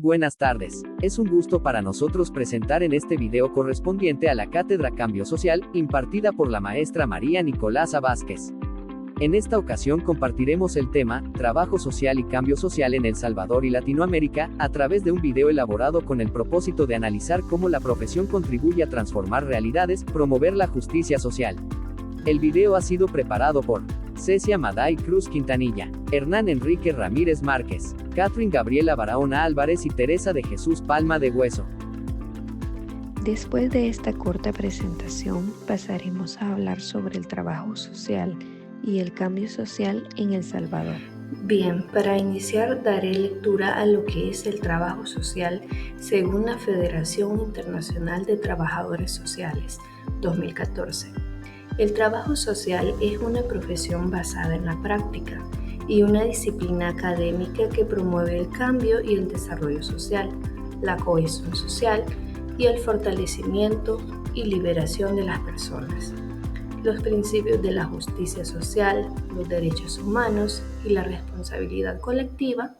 Buenas tardes, es un gusto para nosotros presentar en este video correspondiente a la Cátedra Cambio Social, impartida por la maestra María Nicolasa Vázquez. En esta ocasión compartiremos el tema, Trabajo Social y Cambio Social en El Salvador y Latinoamérica, a través de un video elaborado con el propósito de analizar cómo la profesión contribuye a transformar realidades, promover la justicia social. El video ha sido preparado por Cecia Maday Cruz Quintanilla, Hernán Enrique Ramírez Márquez, Catherine Gabriela Barahona Álvarez y Teresa de Jesús Palma de Hueso. Después de esta corta presentación, pasaremos a hablar sobre el trabajo social y el cambio social en El Salvador. Bien, para iniciar daré lectura a lo que es el trabajo social según la Federación Internacional de Trabajadores Sociales, 2014. El trabajo social es una profesión basada en la práctica y una disciplina académica que promueve el cambio y el desarrollo social, la cohesión social y el fortalecimiento y liberación de las personas. Los principios de la justicia social, los derechos humanos y la responsabilidad colectiva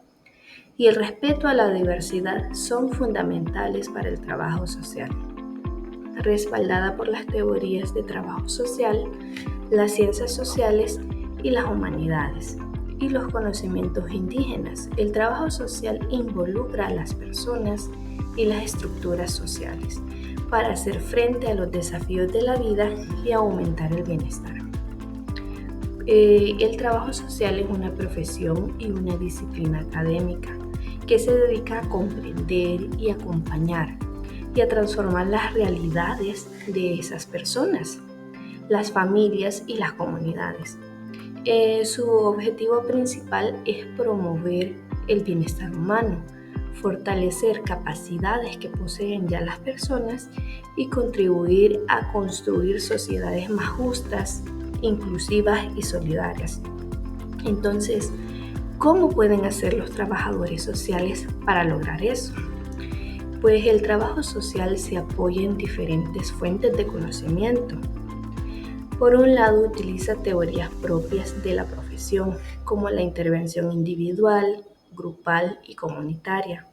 y el respeto a la diversidad son fundamentales para el trabajo social. Respaldada por las teorías de trabajo social, las ciencias sociales y las humanidades, y los conocimientos indígenas. El trabajo social involucra a las personas y las estructuras sociales para hacer frente a los desafíos de la vida y aumentar el bienestar. El trabajo social es una profesión y una disciplina académica que se dedica a comprender y acompañar y a transformar las realidades de esas personas, las familias y las comunidades. Su objetivo principal es promover el bienestar humano, fortalecer capacidades que poseen ya las personas y contribuir a construir sociedades más justas, inclusivas y solidarias. Entonces, ¿cómo pueden hacer los trabajadores sociales para lograr eso? Pues el trabajo social se apoya en diferentes fuentes de conocimiento. Por un lado, utiliza teorías propias de la profesión, como la intervención individual, grupal y comunitaria,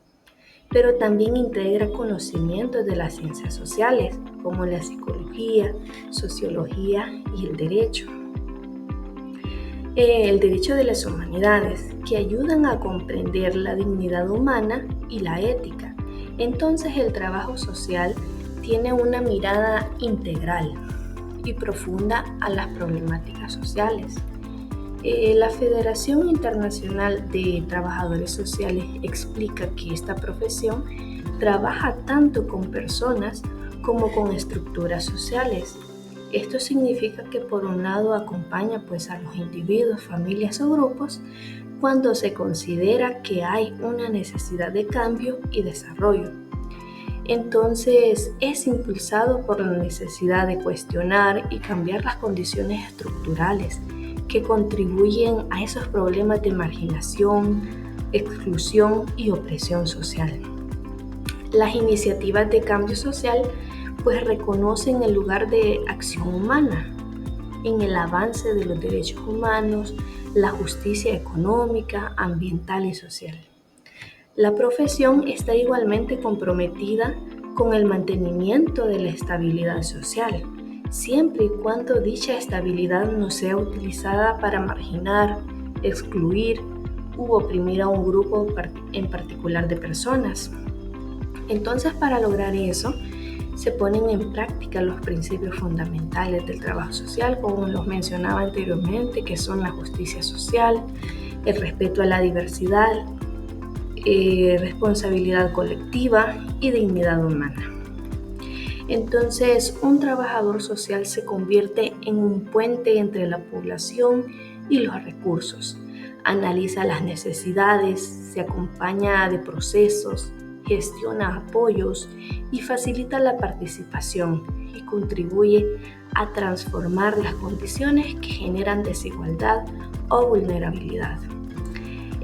pero también integra conocimientos de las ciencias sociales, como la psicología, sociología y el derecho. El derecho de las humanidades, que ayudan a comprender la dignidad humana y la ética. Entonces el trabajo social tiene una mirada integral y profunda a las problemáticas sociales. La Federación Internacional de Trabajadores Sociales explica que esta profesión trabaja tanto con personas como con estructuras sociales. Esto significa que por un lado acompaña a los individuos, familias o grupos cuando se considera que hay una necesidad de cambio y desarrollo. Entonces es impulsado por la necesidad de cuestionar y cambiar las condiciones estructurales que contribuyen a esos problemas de marginación, exclusión y opresión social. Las iniciativas de cambio social reconocen el lugar de acción humana en el avance de los derechos humanos, la justicia económica, ambiental y social. La profesión está igualmente comprometida con el mantenimiento de la estabilidad social, siempre y cuando dicha estabilidad no sea utilizada para marginar, excluir u oprimir a un grupo en particular de personas. Entonces, para lograr eso, se ponen en práctica los principios fundamentales del trabajo social, como los mencionaba anteriormente, que son la justicia social, el respeto a la diversidad, responsabilidad colectiva y dignidad humana. Entonces, un trabajador social se convierte en un puente entre la población y los recursos. Analiza las necesidades, se acompaña de procesos, gestiona apoyos y facilita la participación y contribuye a transformar las condiciones que generan desigualdad o vulnerabilidad.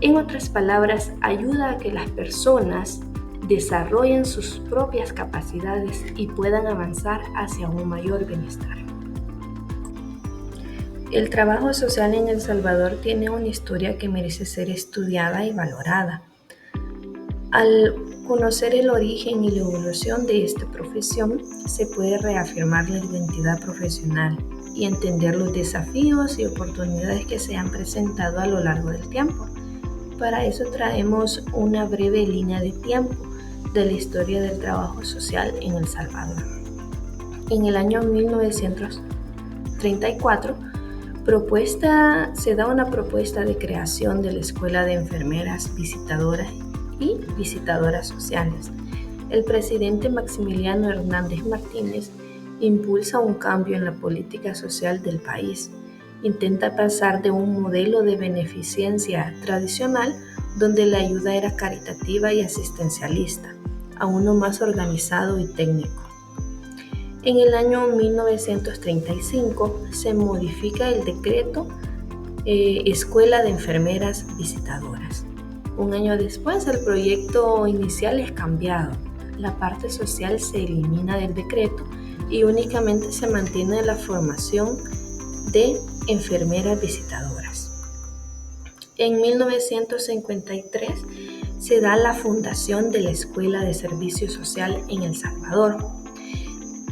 En otras palabras, ayuda a que las personas desarrollen sus propias capacidades y puedan avanzar hacia un mayor bienestar. El trabajo social en El Salvador tiene una historia que merece ser estudiada y valorada. Al Conocer el origen y la evolución de esta profesión se puede reafirmar la identidad profesional y entender los desafíos y oportunidades que se han presentado a lo largo del tiempo. Para eso traemos una breve línea de tiempo de la historia del trabajo social en El Salvador. En el año 1934 se da una propuesta de creación de la Escuela de Enfermeras Visitadoras y Visitadoras Sociales. El presidente Maximiliano Hernández Martínez impulsa un cambio en la política social del país. Intenta pasar de un modelo de beneficencia tradicional, donde la ayuda era caritativa y asistencialista, a uno más organizado y técnico. En el año 1935 se modifica el decreto Escuela de Enfermeras Visitadoras. Un año después, el proyecto inicial es cambiado. La parte social se elimina del decreto y únicamente se mantiene la formación de enfermeras visitadoras. En 1953 se da la fundación de la Escuela de Servicio Social en El Salvador.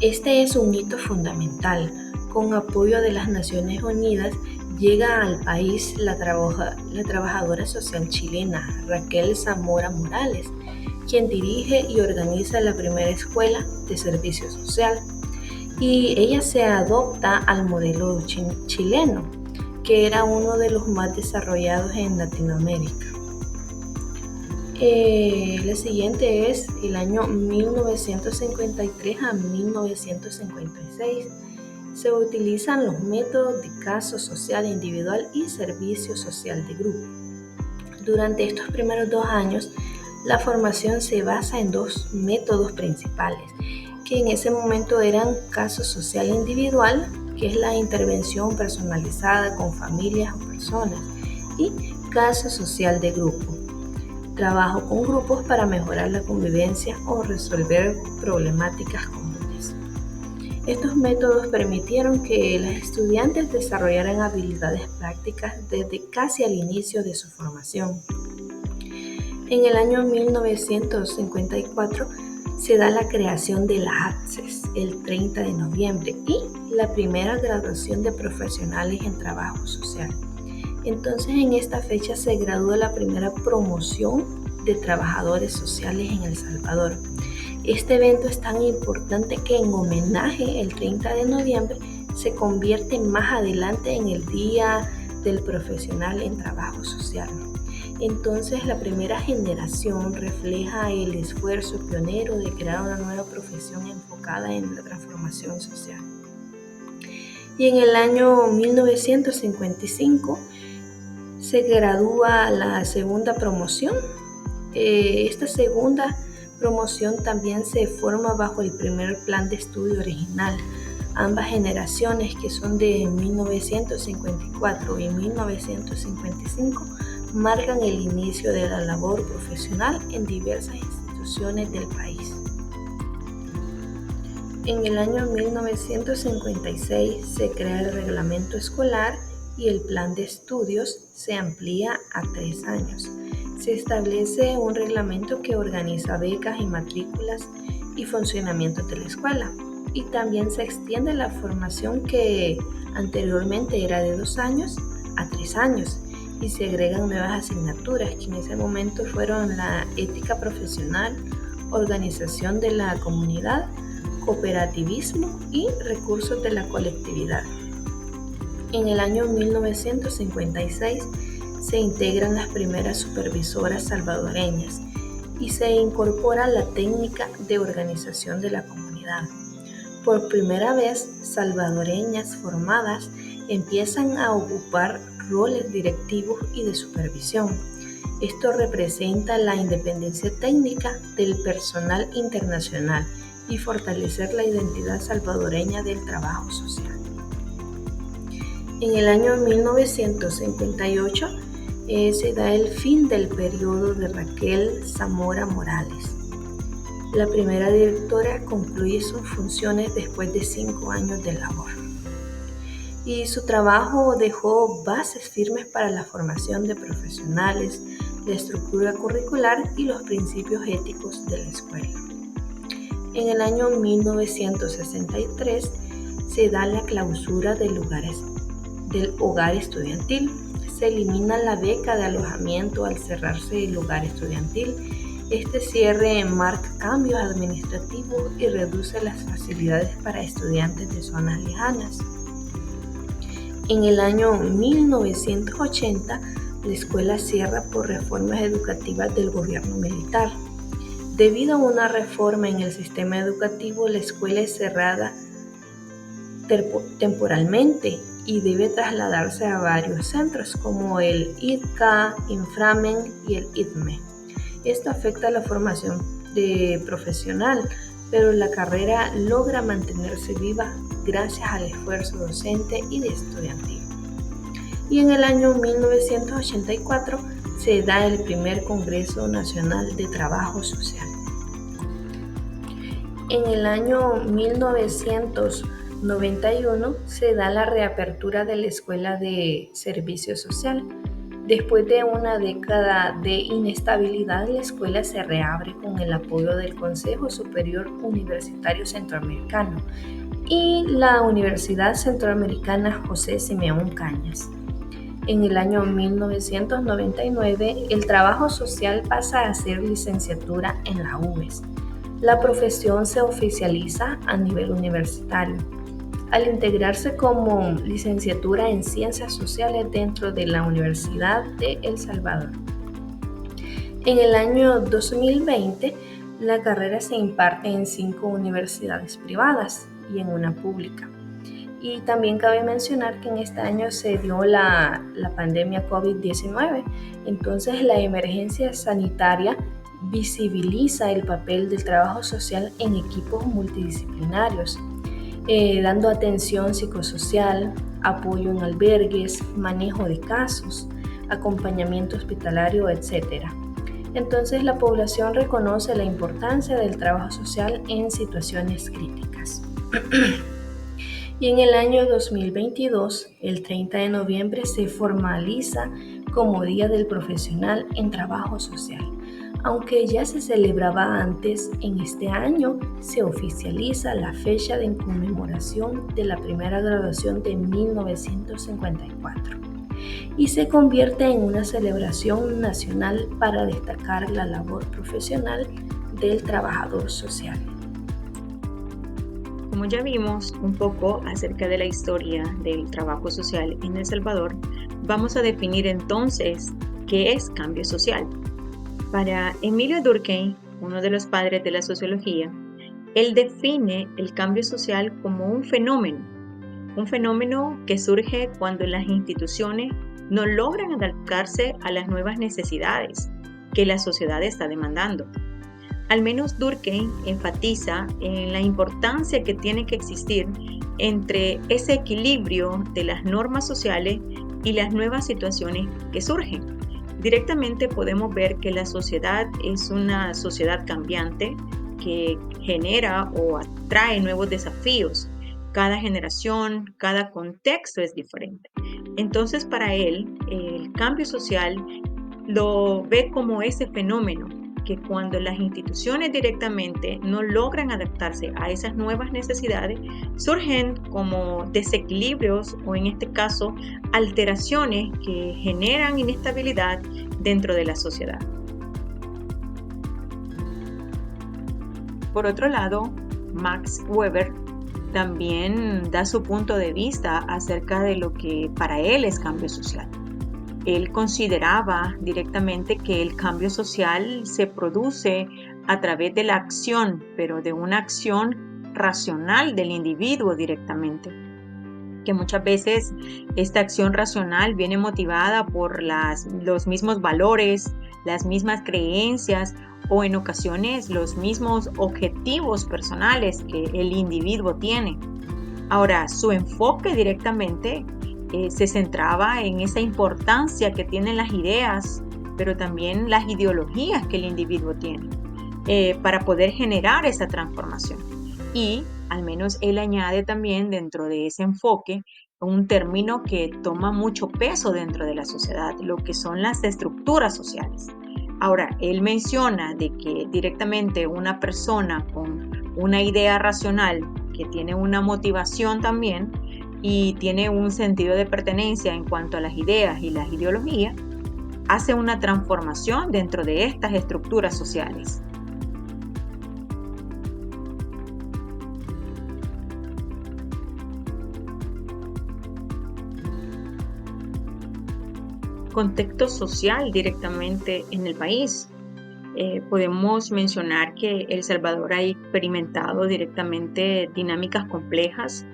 Este es un hito fundamental. Con apoyo de las Naciones Unidas llega al país la trabajadora social chilena Raquel Zamora Morales, quien dirige y organiza la primera escuela de servicio social. Y ella se adopta al modelo chileno, que era uno de los más desarrollados en Latinoamérica. La siguiente es el año 1953 a 1956. Se utilizan los métodos de caso social individual y servicio social de grupo. Durante estos primeros 2 años, la formación se basa en 2 métodos principales, que en ese momento eran caso social individual, que es la intervención personalizada con familias o personas, y caso social de grupo, trabajo con grupos para mejorar la convivencia o resolver problemáticas comunes. Estos métodos permitieron que los estudiantes desarrollaran habilidades prácticas desde casi al inicio de su formación. En el año 1954 se da la creación de la ACCES el 30 de noviembre y la primera graduación de profesionales en trabajo social. Entonces, en esta fecha se gradúa la primera promoción de trabajadores sociales en El Salvador. Este evento es tan importante que en homenaje el 30 de noviembre se convierte más adelante en el Día del Profesional en Trabajo Social. Entonces, la primera generación refleja el esfuerzo pionero de crear una nueva profesión enfocada en la transformación social. Y en el año 1955 se gradúa la segunda promoción. Esta segunda promoción también se forma bajo el primer plan de estudio original. Ambas generaciones, que son de 1954 y 1955, marcan el inicio de la labor profesional en diversas instituciones del país. En el año 1956 se crea el reglamento escolar y el plan de estudios se amplía a 3 años. Se establece un reglamento que organiza becas y matrículas y funcionamiento de la escuela. Y también se extiende la formación, que anteriormente era de 2 años a 3 años. Y se agregan nuevas asignaturas, que en ese momento fueron la ética profesional, organización de la comunidad, cooperativismo y recursos de la colectividad. En el año 1956 se integran las primeras supervisoras salvadoreñas y se incorpora la técnica de organización de la comunidad. Por primera vez, salvadoreñas formadas empiezan a ocupar roles directivos y de supervisión. Esto representa la independencia técnica del personal internacional y fortalecer la identidad salvadoreña del trabajo social. En el año 1958 se da el fin del periodo de Raquel Zamora Morales. La primera directora concluye sus funciones después de 5 años de labor. Y su trabajo dejó bases firmes para la formación de profesionales, la estructura curricular y los principios éticos de la escuela. En el año 1963 se da la clausura del hogar estudiantil. Se elimina la beca de alojamiento al cerrarse el hogar estudiantil. Este cierre marca cambios administrativos y reduce las facilidades para estudiantes de zonas lejanas. En el año 1980, la escuela cierra por reformas educativas del gobierno militar. Debido a una reforma en el sistema educativo, la escuela es cerrada temporalmente y debe trasladarse a varios centros como el IDCA, Inframen y el IDME. Esto afecta la formación profesional, pero la carrera logra mantenerse viva gracias al esfuerzo docente y de estudiantil. Y en el año 1984 se da el primer Congreso Nacional de Trabajo Social. En el año 1991 se da la reapertura de la Escuela de Servicio Social. Después de una década de inestabilidad, la escuela se reabre con el apoyo del Consejo Superior Universitario Centroamericano y la Universidad Centroamericana José Simeón Cañas. En el año 1999, el trabajo social pasa a ser licenciatura en la UES. La profesión se oficializa a nivel universitario, al integrarse como licenciatura en Ciencias Sociales dentro de la Universidad de El Salvador. En el año 2020, la carrera se imparte en 5 universidades privadas y en una pública. Y también cabe mencionar que en este año se dio la pandemia COVID-19, entonces la emergencia sanitaria visibiliza el papel del trabajo social en equipos multidisciplinarios, dando atención psicosocial, apoyo en albergues, manejo de casos, acompañamiento hospitalario, etc. Entonces la población reconoce la importancia del trabajo social en situaciones críticas. Y en el año 2022, el 30 de noviembre, se formaliza como Día del Profesional en Trabajo Social. Aunque ya se celebraba antes, en este año se oficializa la fecha de conmemoración de la primera graduación de 1954 y se convierte en una celebración nacional para destacar la labor profesional del trabajador social. Como ya vimos un poco acerca de la historia del trabajo social en El Salvador, vamos a definir entonces qué es cambio social. Para Emilio Durkheim, uno de los padres de la sociología, él define el cambio social como un fenómeno que surge cuando las instituciones no logran adaptarse a las nuevas necesidades que la sociedad está demandando. Al menos Durkheim enfatiza en la importancia que tiene que existir entre ese equilibrio de las normas sociales y las nuevas situaciones que surgen. Directamente podemos ver que la sociedad es una sociedad cambiante que genera o atrae nuevos desafíos. Cada generación, cada contexto es diferente. Entonces, para él, el cambio social lo ve como ese fenómeno que cuando las instituciones directamente no logran adaptarse a esas nuevas necesidades, surgen como desequilibrios o en este caso alteraciones que generan inestabilidad dentro de la sociedad. Por otro lado, Max Weber también da su punto de vista acerca de lo que para él es cambio social. Él consideraba directamente que el cambio social se produce a través de la acción, pero de una acción racional del individuo directamente. Que muchas veces esta acción racional viene motivada por los mismos valores, las mismas creencias o en ocasiones los mismos objetivos personales que el individuo tiene. Ahora, su enfoque directamente se centraba en esa importancia que tienen las ideas, pero también las ideologías que el individuo tiene para poder generar esa transformación. Y al menos él añade también dentro de ese enfoque un término que toma mucho peso dentro de la sociedad, lo que son las estructuras sociales. Ahora, él menciona de que directamente una persona con una idea racional, que tiene una motivación también y tiene un sentido de pertenencia en cuanto a las ideas y las ideologías, hace una transformación dentro de estas estructuras sociales. Contexto social directamente en el país. Podemos mencionar que El Salvador ha experimentado directamente dinámicas complejas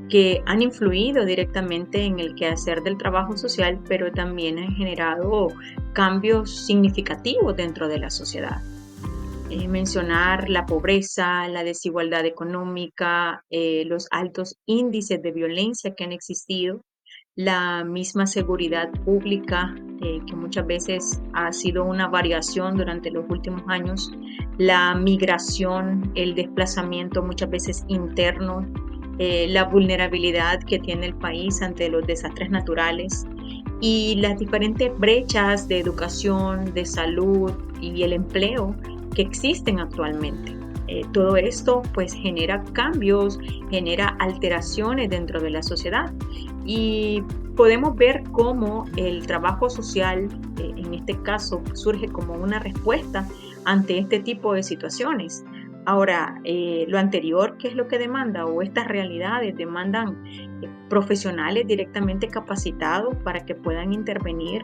que han influido directamente en el quehacer del trabajo social, pero también han generado cambios significativos dentro de la sociedad. Mencionar la pobreza, la desigualdad económica, los altos índices de violencia que han existido, la misma seguridad pública, que muchas veces ha sido una variación durante los últimos años, la migración, el desplazamiento muchas veces interno, la vulnerabilidad que tiene el país ante los desastres naturales y las diferentes brechas de educación, de salud y el empleo que existen actualmente. Todo esto pues genera cambios, genera alteraciones dentro de la sociedad y podemos ver cómo el trabajo social, en este caso, surge como una respuesta ante este tipo de situaciones. Ahora, lo anterior, ¿qué es lo que demanda? O estas realidades demandan profesionales directamente capacitados para que puedan intervenir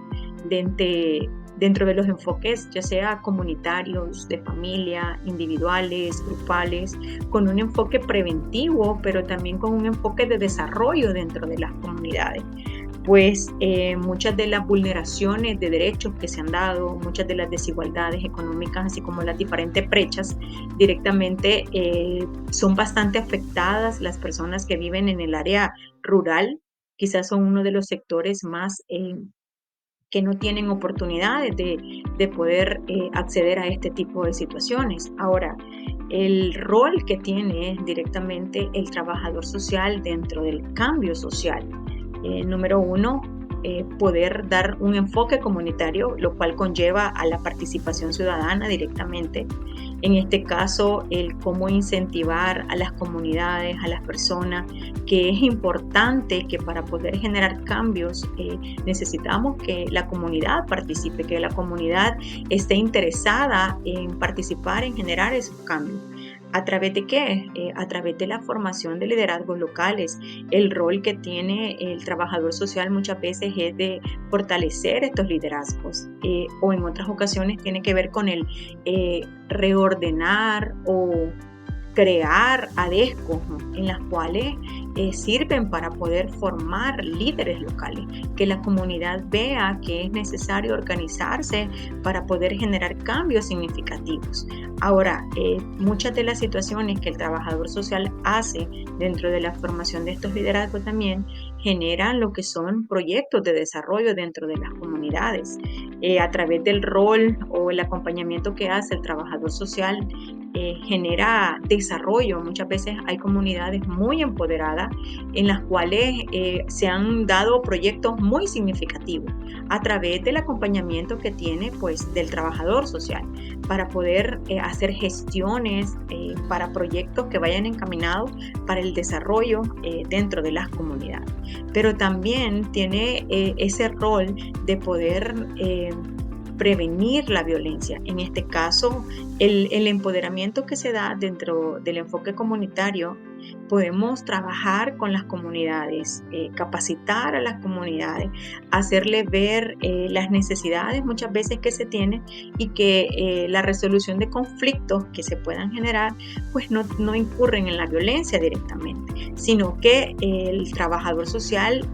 dentro de los enfoques, ya sea comunitarios, de familia, individuales, grupales, con un enfoque preventivo, pero también con un enfoque de desarrollo dentro de las comunidades. Pues muchas de las vulneraciones de derechos que se han dado, muchas de las desigualdades económicas, así como las diferentes brechas, directamente son bastante afectadas las personas que viven en el área rural. Quizás son uno de los sectores más que no tienen oportunidades de poder acceder a este tipo de situaciones. Ahora, el rol que tiene directamente el trabajador social dentro del cambio social. Número uno, poder dar un enfoque comunitario, lo cual conlleva a la participación ciudadana directamente. En este caso, el cómo incentivar a las comunidades, a las personas, que es importante que para poder generar cambios necesitamos que la comunidad participe, que la comunidad esté interesada en participar, en generar esos cambios. ¿A través de qué? A través de la formación de liderazgos locales. El rol que tiene el trabajador social muchas veces es de fortalecer estos liderazgos o en otras ocasiones tiene que ver con el reordenar o crear adescos, ¿no? En las cuales sirven para poder formar líderes locales, que la comunidad vea que es necesario organizarse para poder generar cambios significativos. Ahora, muchas de las situaciones que el trabajador social hace dentro de la formación de estos liderazgos también generan lo que son proyectos de desarrollo dentro de las comunidades. A través del rol o el acompañamiento que hace el trabajador social, genera desarrollo. Muchas veces hay comunidades muy empoderadas en las cuales se han dado proyectos muy significativos a través del acompañamiento que tiene pues del trabajador social para poder hacer gestiones para proyectos que vayan encaminados para el desarrollo dentro de las comunidades. Pero también tiene ese rol de poder prevenir la violencia. En este caso, el empoderamiento que se da dentro del enfoque comunitario, podemos trabajar con las comunidades, capacitar a las comunidades, hacerle ver las necesidades muchas veces que se tienen y que la resolución de conflictos que se puedan generar pues no incurren en la violencia directamente, sino que el trabajador social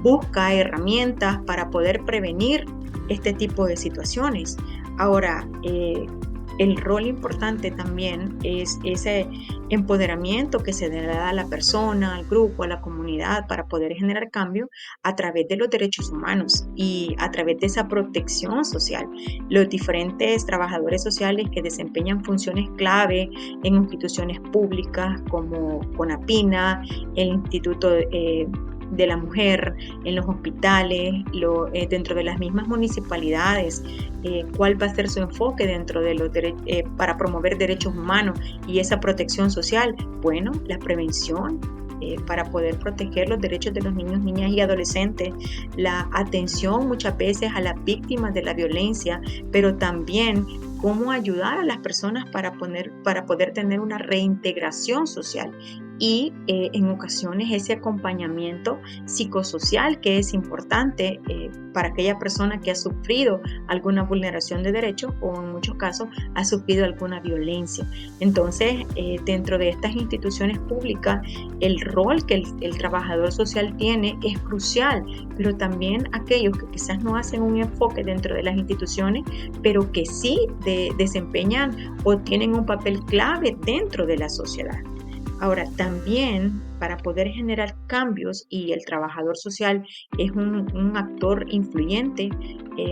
busca herramientas para poder prevenir este tipo de situaciones. Ahora, el rol importante también es ese empoderamiento que se le da a la persona, al grupo, a la comunidad para poder generar cambio a través de los derechos humanos y a través de esa protección social. Los diferentes trabajadores sociales que desempeñan funciones clave en instituciones públicas como CONAPINA, el Instituto de la mujer en los hospitales, dentro de las mismas municipalidades, cuál va a ser su enfoque dentro de para promover derechos humanos y esa protección social. Bueno, la prevención, para poder proteger los derechos de los niños, niñas y adolescentes, la atención muchas veces a las víctimas de la violencia, pero también cómo ayudar a las personas para poder tener una reintegración social y en ocasiones ese acompañamiento psicosocial que es importante para aquella persona que ha sufrido alguna vulneración de derechos o en muchos casos ha sufrido alguna violencia. Entonces, dentro de estas instituciones públicas, el rol que el trabajador social tiene es crucial, pero también aquellos que quizás no hacen un enfoque dentro de las instituciones, pero que sí desempeñan o tienen un papel clave dentro de la sociedad. Ahora, también para poder generar cambios, y el trabajador social es un actor influyente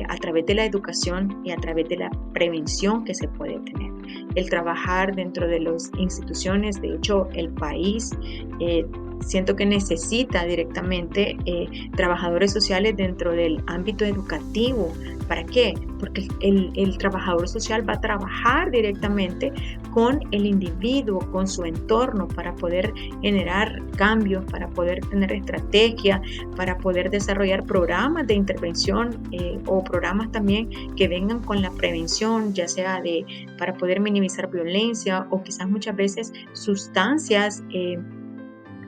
a través de la educación y a través de la prevención que se puede tener. El trabajar dentro de las instituciones, de hecho, el país siento que necesita directamente trabajadores sociales dentro del ámbito educativo. ¿Para qué? Porque el trabajador social va a trabajar directamente con el individuo, con su entorno, para poder generar cambios, para poder tener estrategia, para poder desarrollar programas de intervención o programas también que vengan con la prevención, ya sea para poder minimizar violencia o quizás muchas veces sustancias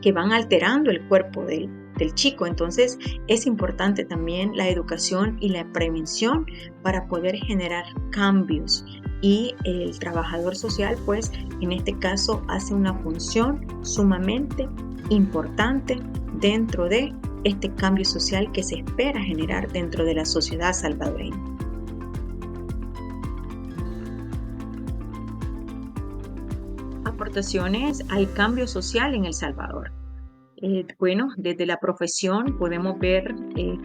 que van alterando el cuerpo del chico. Entonces es importante también la educación y la prevención para poder generar cambios, y el trabajador social pues en este caso hace una función sumamente importante dentro de este cambio social que se espera generar dentro de la sociedad salvadoreña. Aportaciones al cambio social en El Salvador. Bueno, desde la profesión podemos ver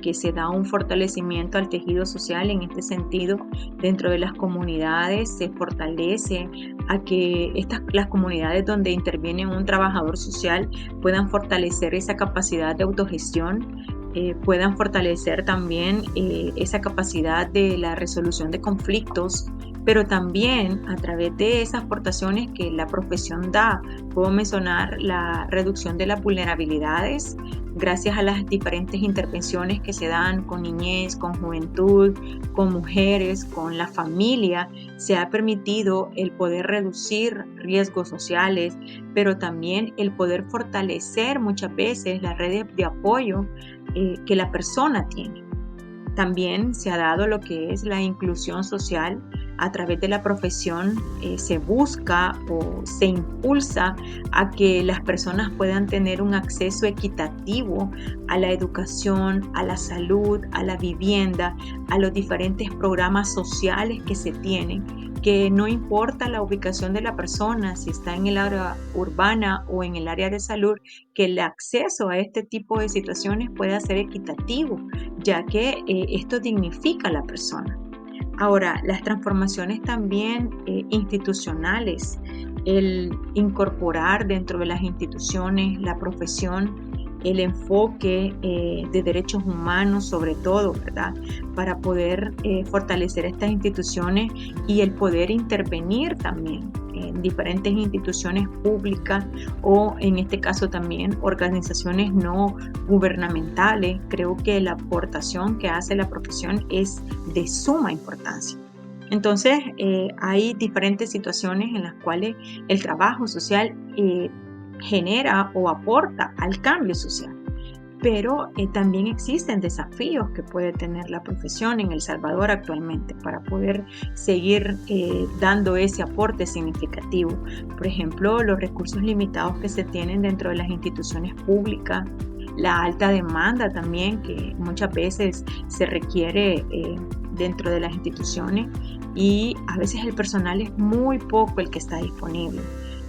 que se da un fortalecimiento al tejido social en este sentido. Dentro de las comunidades se fortalece a que las comunidades donde interviene un trabajador social puedan fortalecer esa capacidad de autogestión, puedan fortalecer también esa capacidad de la resolución de conflictos, pero también a través de esas aportaciones que la profesión da. Puedo mencionar la reducción de las vulnerabilidades gracias a las diferentes intervenciones que se dan con niñez, con juventud, con mujeres, con la familia. Se ha permitido el poder reducir riesgos sociales, pero también el poder fortalecer muchas veces las redes de apoyo que la persona tiene. También se ha dado lo que es la inclusión social. A través de la profesión se busca o se impulsa a que las personas puedan tener un acceso equitativo a la educación, a la salud, a la vivienda, a los diferentes programas sociales que se tienen, que no importa la ubicación de la persona, si está en el área urbana o en el área de salud, que el acceso a este tipo de situaciones pueda ser equitativo, ya que esto dignifica a la persona. Ahora, las transformaciones también institucionales, el incorporar dentro de las instituciones la profesión, el enfoque de derechos humanos sobre todo, ¿verdad? Para poder fortalecer estas instituciones y el poder intervenir también en diferentes instituciones públicas o en este caso también organizaciones no gubernamentales. Creo que la aportación que hace la profesión es de suma importancia. Entonces, hay diferentes situaciones en las cuales el trabajo social genera o aporta al cambio social. Pero también existen desafíos que puede tener la profesión en El Salvador actualmente para poder seguir dando ese aporte significativo. Por ejemplo, los recursos limitados que se tienen dentro de las instituciones públicas, la alta demanda también que muchas veces se requiere dentro de las instituciones, y a veces el personal es muy poco el que está disponible.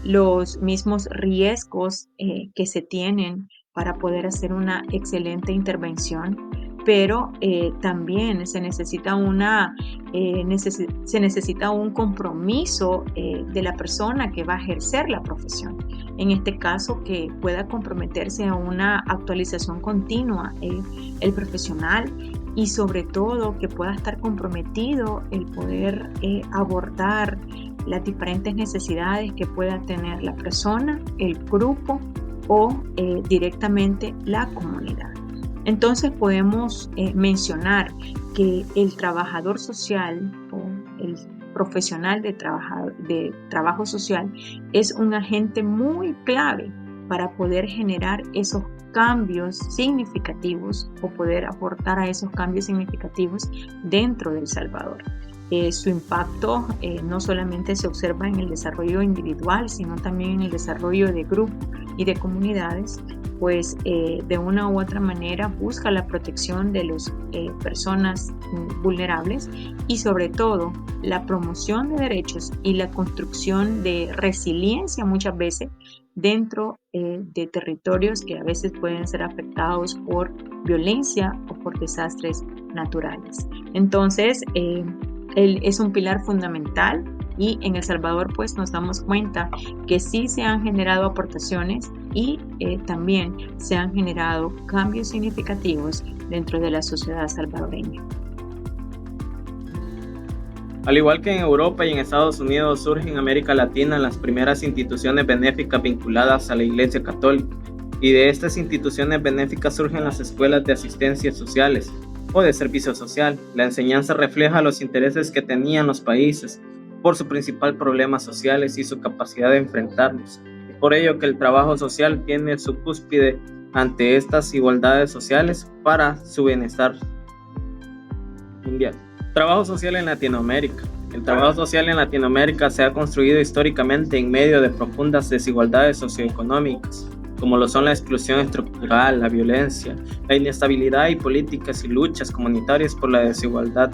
Los mismos riesgos que se tienen para poder hacer una excelente intervención pero también se necesita un compromiso de la persona que va a ejercer la profesión. En este caso, que pueda comprometerse a una actualización continua el profesional, y sobre todo que pueda estar comprometido el poder abordar las diferentes necesidades que pueda tener la persona, el grupo o directamente la comunidad. Entonces podemos mencionar que el trabajador social o el profesional de trabajo social es un agente muy clave para poder generar esos cambios significativos o poder aportar a esos cambios significativos dentro de El Salvador. Su impacto no solamente se observa en el desarrollo individual, sino también en el desarrollo de grupos y de comunidades, pues de una u otra manera busca la protección de las personas vulnerables y sobre todo la promoción de derechos y la construcción de resiliencia muchas veces dentro de territorios que a veces pueden ser afectados por violencia o por desastres naturales. Entonces, él es un pilar fundamental y en El Salvador pues nos damos cuenta que sí se han generado aportaciones y también se han generado cambios significativos dentro de la sociedad salvadoreña. Al igual que en Europa y en Estados Unidos, surgen en América Latina las primeras instituciones benéficas vinculadas a la Iglesia Católica, y de estas instituciones benéficas surgen las escuelas de asistencias sociales o de servicio social. La enseñanza refleja los intereses que tenían los países por su principal problemas sociales y su capacidad de enfrentarlos. Es por ello que el trabajo social tiene su cúspide ante estas igualdades sociales para su bienestar mundial. Trabajo social en Latinoamérica. El trabajo social en Latinoamérica se ha construido históricamente en medio de profundas desigualdades socioeconómicas, como lo son la exclusión estructural, la violencia, la inestabilidad y políticas y luchas comunitarias por la desigualdad.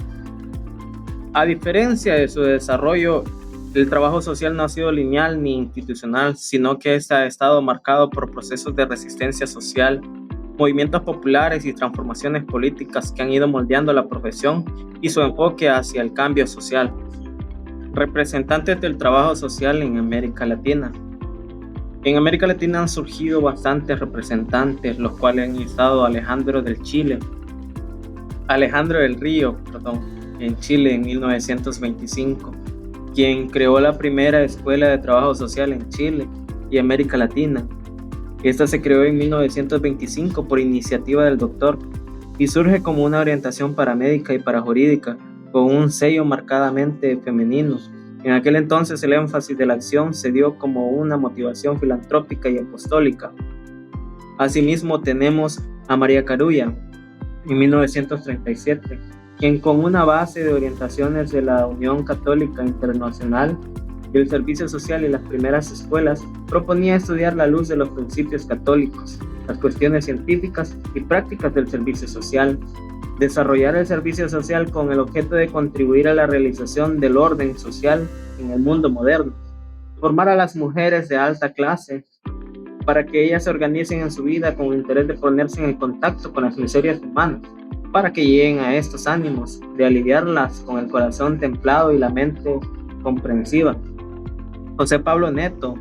A diferencia de su desarrollo, el trabajo social no ha sido lineal ni institucional, sino que ha estado marcado por procesos de resistencia social, movimientos populares y transformaciones políticas que han ido moldeando la profesión y su enfoque hacia el cambio social. Representantes del trabajo social en América Latina. En América Latina han surgido bastantes representantes, los cuales han estado Alejandro del Río, en Chile en 1925, quien creó la primera escuela de trabajo social en Chile y América Latina. Esta se creó en 1925 por iniciativa del doctor y surge como una orientación paramédica y parajurídica con un sello marcadamente femenino. En aquel entonces el énfasis de la acción se dio como una motivación filantrópica y apostólica. Asimismo tenemos a María Carulla en 1937, quien con una base de orientaciones de la Unión Católica Internacional, el servicio social y las primeras escuelas, proponía estudiar la luz de los principios católicos, las cuestiones científicas y prácticas del servicio social, desarrollar el servicio social con el objeto de contribuir a la realización del orden social en el mundo moderno, formar a las mujeres de alta clase para que ellas se organicen en su vida con el interés de ponerse en el contacto con las miserias humanas, para que lleguen a estos ánimos de aliviarlas con el corazón templado y la mente comprensiva. José Pablo Neto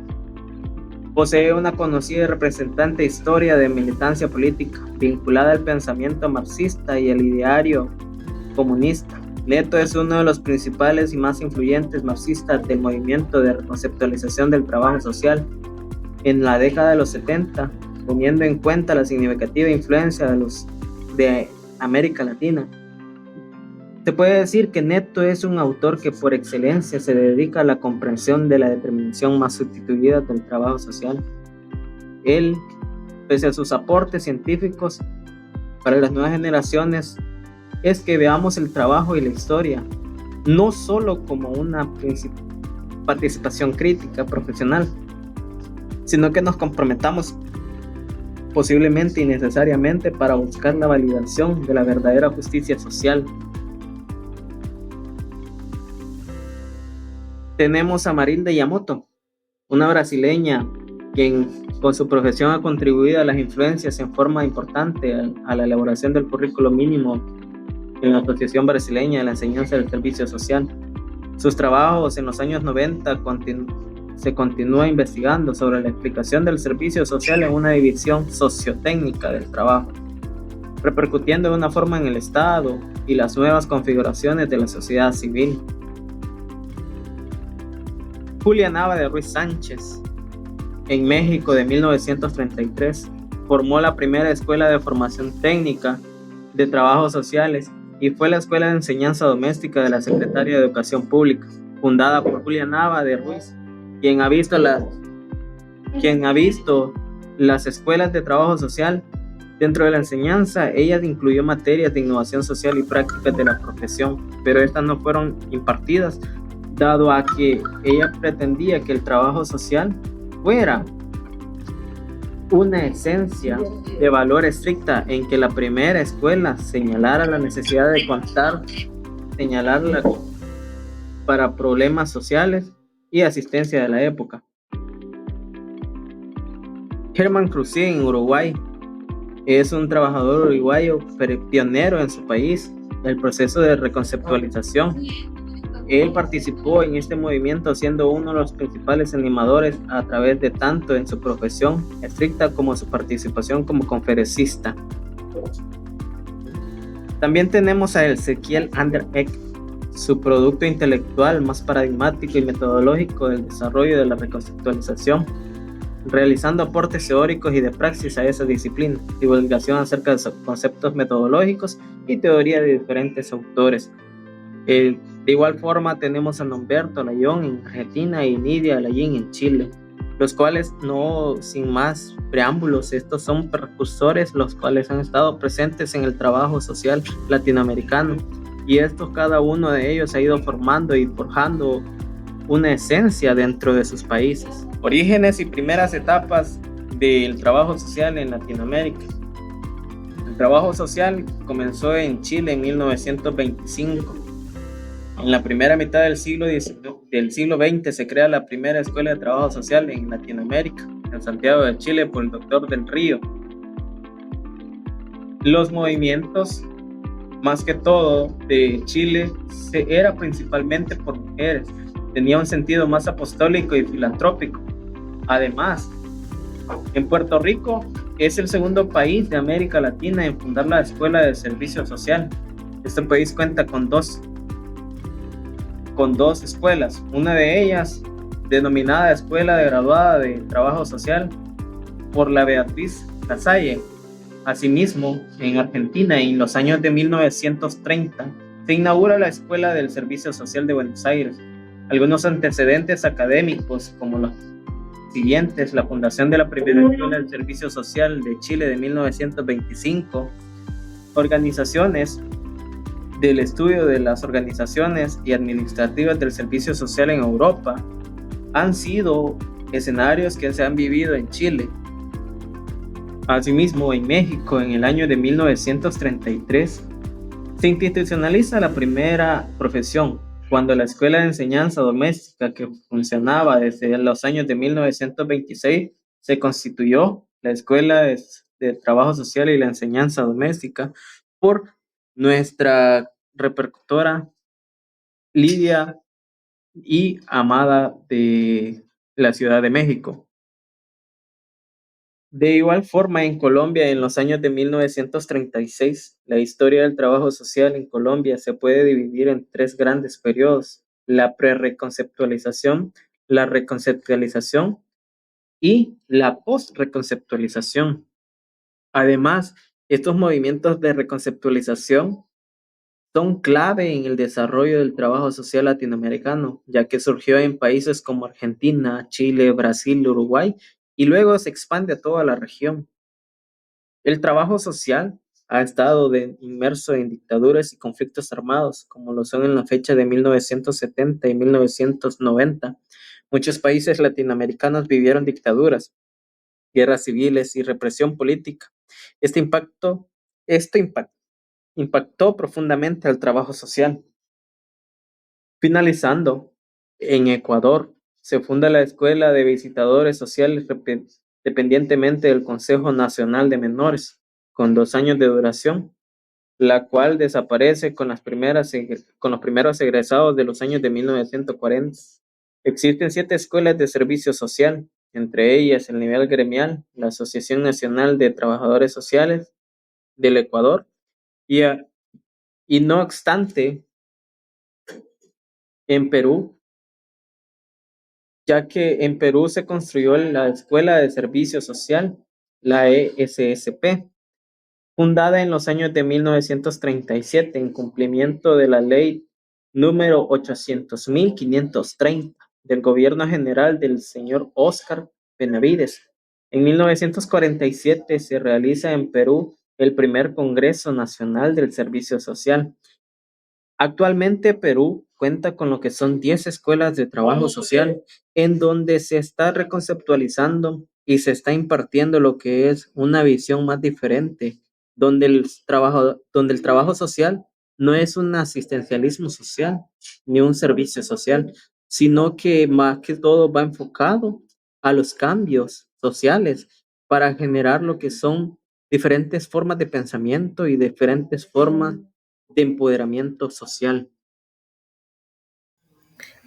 posee una conocida y representante historia de militancia política vinculada al pensamiento marxista y al ideario comunista. Neto es uno de los principales y más influyentes marxistas del movimiento de reconceptualización del trabajo social en la década de los 70, teniendo en cuenta la significativa influencia de América Latina. Se puede decir que Neto es un autor que por excelencia se dedica a la comprensión de la determinación más sustituida del trabajo social. Él, pese a sus aportes científicos para las nuevas generaciones, es que veamos el trabajo y la historia no solo como una participación crítica profesional, sino que nos comprometamos posiblemente y necesariamente para buscar la validación de la verdadera justicia social. Tenemos a Marilda Yamoto, una brasileña quien Con su profesión ha contribuido a las influencias en forma importante a la elaboración del currículo mínimo en la Asociación Brasileña de la Enseñanza del Servicio Social. Sus trabajos en los años 90 se continúa investigando sobre la explicación del servicio social en una división sociotécnica del trabajo, repercutiendo de una forma en el Estado y las nuevas configuraciones de la sociedad civil. Julia Nava de Ruiz Sánchez, en México de 1933, formó la primera escuela de formación técnica de trabajos sociales y fue la Escuela de Enseñanza Doméstica de la Secretaría de Educación Pública, fundada por Julia Nava de Ruiz, quien ha visto las escuelas de trabajo social. Dentro de la enseñanza, ella incluyó materias de innovación social y prácticas de la profesión, pero estas no fueron impartidas, dado a que ella pretendía que el trabajo social fuera una esencia de valor estricta, en que la primera escuela señalara la necesidad de señalarla para problemas sociales y asistencia de la época. Germán Crucié, en Uruguay, es un trabajador uruguayo pionero en su país, el proceso de reconceptualización. Él participó en este movimiento siendo uno de los principales animadores a través de tanto en su profesión estricta como su participación como conferencista. También tenemos a Ezequiel Ander Eck, su producto intelectual más paradigmático y metodológico del desarrollo de la reconceptualización, realizando aportes teóricos y de praxis a esa disciplina, divulgación acerca de conceptos metodológicos y teoría de diferentes autores. De igual forma tenemos a Norberto Layón en Argentina y Nidia Layín en Chile, los cuales, no sin más preámbulos, estos son precursores los cuales han estado presentes en el trabajo social latinoamericano, y estos, cada uno de ellos ha ido formando y forjando una esencia dentro de sus países. Orígenes y primeras etapas del trabajo social en Latinoamérica. El trabajo social comenzó en Chile en 1925. En la primera mitad del siglo XX se crea la primera escuela de trabajo social en Latinoamérica, en Santiago de Chile, por el Dr. del Río. Los movimientos, más que todo, de Chile era principalmente por mujeres, tenía un sentido más apostólico y filantrópico. Además, en Puerto Rico es el segundo país de América Latina en fundar la Escuela de Servicio Social. Este país cuenta con dos escuelas, una de ellas denominada Escuela de Graduada de Trabajo Social por la Beatriz Lasalle. Asimismo, en Argentina, en los años de 1930, se inaugura la Escuela del Servicio Social de Buenos Aires. Algunos antecedentes académicos, como los siguientes: la fundación de la primera Escuela del Servicio Social de Chile de 1925, organizaciones del estudio de las organizaciones y administrativas del servicio social en Europa, han sido escenarios que se han vivido en Chile. Asimismo, en México, en el año de 1933, se institucionaliza la primera profesión, cuando la Escuela de Enseñanza Doméstica, que funcionaba desde los años de 1926, se constituyó la Escuela de Trabajo Social y la Enseñanza Doméstica por nuestra repercutora Lidia y Amada de la Ciudad de México. De igual forma, en Colombia, en los años de 1936, la historia del trabajo social en Colombia se puede dividir en tres grandes periodos: la pre-reconceptualización, la reconceptualización y la post-reconceptualización. Además, estos movimientos de reconceptualización son clave en el desarrollo del trabajo social latinoamericano, ya que surgió en países como Argentina, Chile, Brasil, Uruguay, y luego se expande a toda la región. El trabajo social ha estado inmerso en dictaduras y conflictos armados, como lo son en la fecha de 1970 y 1990. Muchos países latinoamericanos vivieron dictaduras, guerras civiles y represión política. Este impactó profundamente al trabajo social. Finalizando, en Ecuador se funda la Escuela de Visitadores Sociales dependientemente del Consejo Nacional de Menores, con 2 años de duración, la cual desaparece con con los primeros egresados de los años de 1940. Existen 7 escuelas de servicio social, entre ellas el nivel gremial, la Asociación Nacional de Trabajadores Sociales del Ecuador, y, y no obstante, en Perú, ya que en Perú se construyó la Escuela de Servicio Social, la ESSP, fundada en los años de 1937 en cumplimiento de la ley número 800.530 del Gobierno General del señor Óscar Benavides. En 1947 se realiza en Perú el primer Congreso Nacional del Servicio Social. Actualmente Perú cuenta con lo que son 10 escuelas de trabajo social en donde se está reconceptualizando y se está impartiendo lo que es una visión más diferente, donde el trabajo social no es un asistencialismo social ni un servicio social, sino que más que todo va enfocado a los cambios sociales para generar lo que son diferentes formas de pensamiento y diferentes formas de empoderamiento social.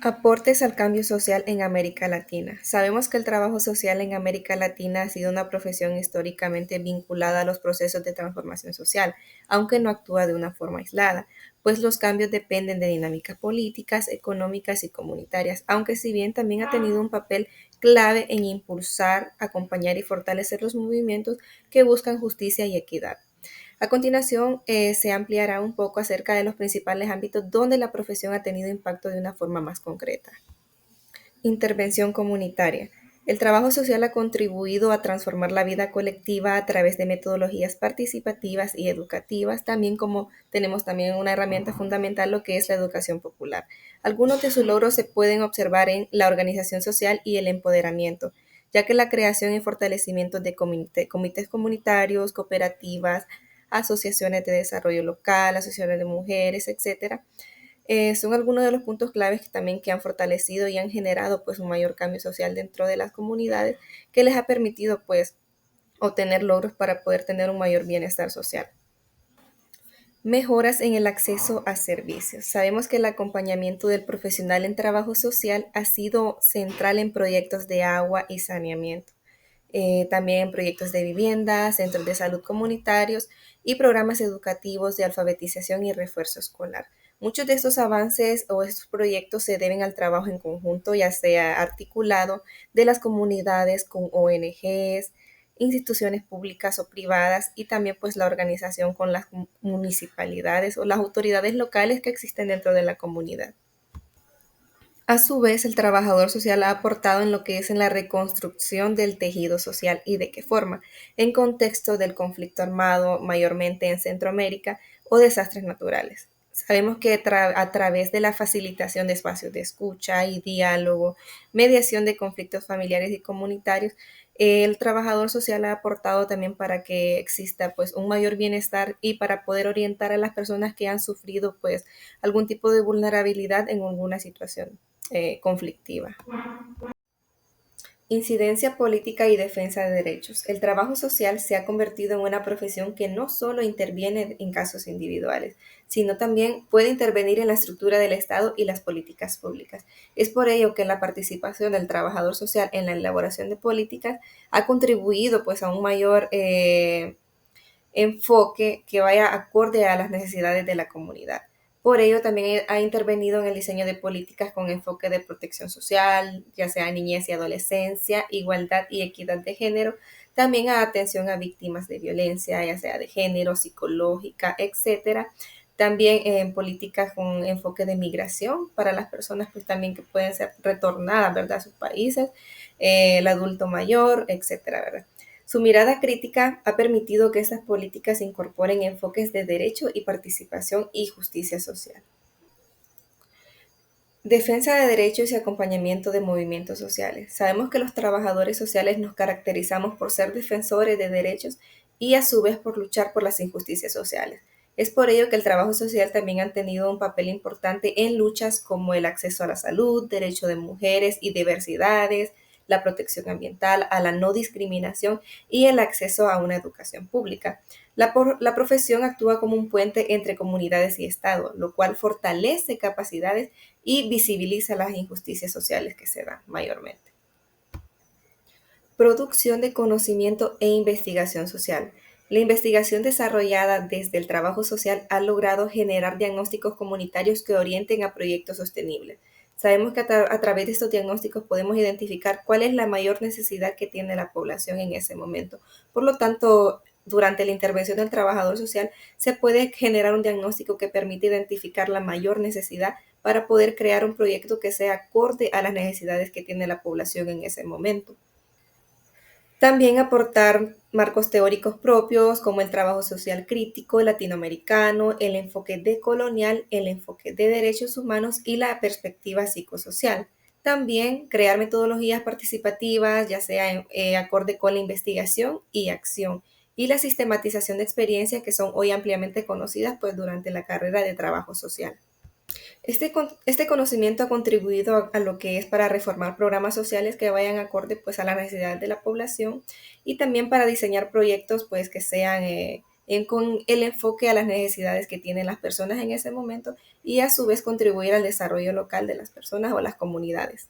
Aportes al cambio social en América Latina. Sabemos que el trabajo social en América Latina ha sido una profesión históricamente vinculada a los procesos de transformación social, aunque no actúa de una forma aislada, pues los cambios dependen de dinámicas políticas, económicas y comunitarias, aunque si bien también ha tenido un papel clave en impulsar, acompañar y fortalecer los movimientos que buscan justicia y equidad. A continuación, se ampliará un poco acerca de los principales ámbitos donde la profesión ha tenido impacto de una forma más concreta. Intervención comunitaria. El trabajo social ha contribuido a transformar la vida colectiva a través de metodologías participativas y educativas, también como tenemos también una herramienta fundamental, lo que es la educación popular. Algunos de sus logros se pueden observar en la organización social y el empoderamiento, ya que la creación y fortalecimiento de comités comunitarios, cooperativas, asociaciones de desarrollo local, asociaciones de mujeres, etcétera, son algunos de los puntos claves que también que han fortalecido y han generado pues un mayor cambio social dentro de las comunidades que les ha permitido pues obtener logros para poder tener un mayor bienestar social. Mejoras en el acceso a servicios. Sabemos que el acompañamiento del profesional en trabajo social ha sido central en proyectos de agua y saneamiento. También en proyectos de vivienda, centros de salud comunitarios y programas educativos de alfabetización y refuerzo escolar. Muchos de estos avances o estos proyectos se deben al trabajo en conjunto, ya sea articulado de las comunidades con ONGs, instituciones públicas o privadas y también pues la organización con las municipalidades o las autoridades locales que existen dentro de la comunidad. A su vez, el trabajador social ha aportado en lo que es en la reconstrucción del tejido social y de qué forma, en contexto del conflicto armado, mayormente en Centroamérica, o desastres naturales. Sabemos que a través de la facilitación de espacios de escucha y diálogo, mediación de conflictos familiares y comunitarios, el trabajador social ha aportado también para que exista pues un mayor bienestar y para poder orientar a las personas que han sufrido pues algún tipo de vulnerabilidad en alguna situación conflictiva. Incidencia política y defensa de derechos. El trabajo social se ha convertido en una profesión que no solo interviene en casos individuales, sino también puede intervenir en la estructura del Estado y las políticas públicas. Es por ello que la participación del trabajador social en la elaboración de políticas ha contribuido pues a un mayor enfoque que vaya acorde a las necesidades de la comunidad. Por ello, también ha intervenido en el diseño de políticas con enfoque de protección social, ya sea niñez y adolescencia, igualdad y equidad de género, también a atención a víctimas de violencia, ya sea de género, psicológica, etcétera. También en políticas con enfoque de migración para las personas pues también que pueden ser retornadas, ¿verdad?, a sus países, el adulto mayor, etcétera, ¿verdad? Su mirada crítica ha permitido que estas políticas incorporen enfoques de derecho y participación y justicia social. Defensa de derechos y acompañamiento de movimientos sociales. Sabemos que los trabajadores sociales nos caracterizamos por ser defensores de derechos y a su vez por luchar por las injusticias sociales. Es por ello que el trabajo social también ha tenido un papel importante en luchas como el acceso a la salud, derecho de mujeres y diversidades, la protección ambiental, a la no discriminación y el acceso a una educación pública. La profesión actúa como un puente entre comunidades y Estado, lo cual fortalece capacidades y visibiliza las injusticias sociales que se dan mayormente. Producción de conocimiento e investigación social. La investigación desarrollada desde el trabajo social ha logrado generar diagnósticos comunitarios que orienten a proyectos sostenibles. Sabemos que a través de estos diagnósticos podemos identificar cuál es la mayor necesidad que tiene la población en ese momento. Por lo tanto, durante la intervención del trabajador social se puede generar un diagnóstico que permite identificar la mayor necesidad para poder crear un proyecto que sea acorde a las necesidades que tiene la población en ese momento. También aportar marcos teóricos propios como el trabajo social crítico latinoamericano, el enfoque decolonial, el enfoque de derechos humanos y la perspectiva psicosocial. También crear metodologías participativas, ya sea acorde con la investigación y acción, y la sistematización de experiencias que son hoy ampliamente conocidas pues, durante la carrera de trabajo social. Este conocimiento ha contribuido a lo que es para reformar programas sociales que vayan acorde pues, a las necesidades de la población y también para diseñar proyectos pues, que sean con el enfoque a las necesidades que tienen las personas en ese momento y a su vez contribuir al desarrollo local de las personas o las comunidades.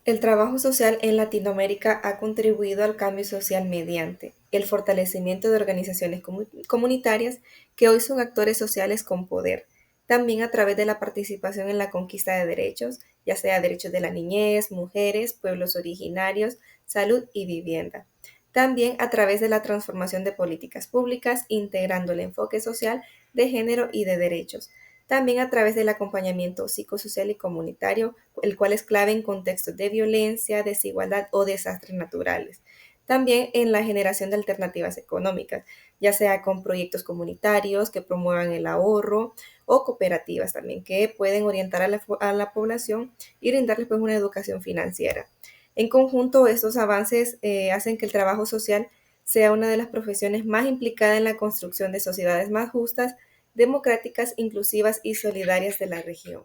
El trabajo social en Latinoamérica ha contribuido al cambio social mediante el fortalecimiento de organizaciones comunitarias que hoy son actores sociales con poder, también a través de la participación en la conquista de derechos, ya sea derechos de la niñez, mujeres, pueblos originarios, salud y vivienda. También a través de la transformación de políticas públicas, integrando el enfoque social de género y de derechos. También a través del acompañamiento psicosocial y comunitario, el cual es clave en contextos de violencia, desigualdad o desastres naturales. También en la generación de alternativas económicas, ya sea con proyectos comunitarios que promuevan el ahorro o cooperativas también que pueden orientar a la población y brindarles pues, una educación financiera. En conjunto, estos avances hacen que el trabajo social sea una de las profesiones más implicadas en la construcción de sociedades más justas, democráticas, inclusivas y solidarias de la región.